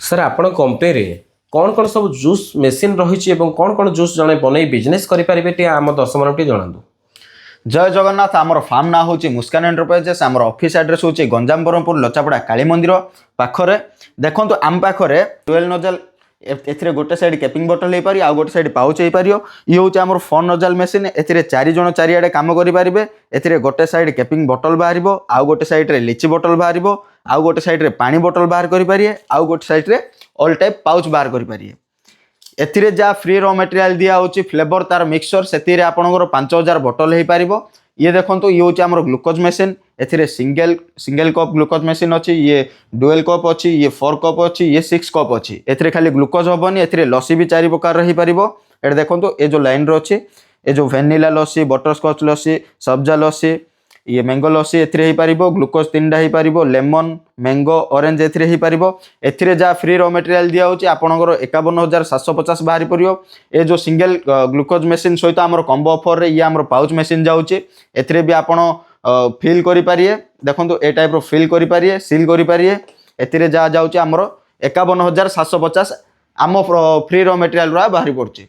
Sir आपण company कौन कौन सब जूस मेसीन रही कौन कौन जूस जड़े बनई बिजनेस करेंगे आम 10 मिनट जनातु। जय जगन्नाथ। आमर फार्म ना हूँ मुस्कान एंटरप्राइजेस। आमर ऑफिस एड्रेस हूँ गंजाम ब्रह्मपुर लचापड़ा काली मंदिर पाखरे। देखो आम पाखे 12 नोजल ए गोटे साइड कैपिंग बटल हो पारि आउ गोटे साइड पाउच हो पार। ये हूँ आम फोन नोजल मेसीन। ए 4 जण चारिआडे काम करेंगे। ए गोटे साइड कैपिंग बटल बाहर आउ गोटे साइड रे लिची बटल बाहर आउ गोटे साइड रे पानी बटल बाहर करेंगे आउ गोटे साइड रे ऑल टाइप पाउच बाहर करेंगे। एथिरे जा फ्री रॉ मटेरियल दिया होची फ्लेवर तार मिक्सचर से आपनकर 5000 बोतल हो पार। ये देखो ये हूँ आम ग्लूकोज मेसीन। एथिरे सिंगल कप ग्लूकोज मेसीन अच्छी, ये डुएल कप अच्छी, ये 4 कप अच्छी, ये 6 कप अच्छी। एथिरे खाली ग्लूकोज हेनी, एथिरे लस्सी भी 4 प्रकार रही पार। ये देखो ये जो लाइन रो अच्छी ये जो वेनिला लस्सी, बटरस्कॉच लस्सी, सब्जा लस्सी, ये मैंगो लस्सी एथिरे हो पार। ग्लूकोज 3टा हो पार, लेमन मैंगो ऑरेंज एथिरे हो पार। एथिरे जा फ्री रॉ मटेरियल दिया होची आपनकर 51,750 बाहरी पड़ियो। ये जो सिंगल ग्लूकोज मेसीन सहित आमर कॉम्बो ऑफर रे ये आमर पाउच मेसीन जाउची। एथिरे भी आपण फिल करि पारिए। देखंतु ए टाइप रो फिल करि पारिए, सील करि पारिए। एथिरे जा जाउची आमर 51,750 आम फ्री रॉ मटेरियल रा बाहरी पड़ची।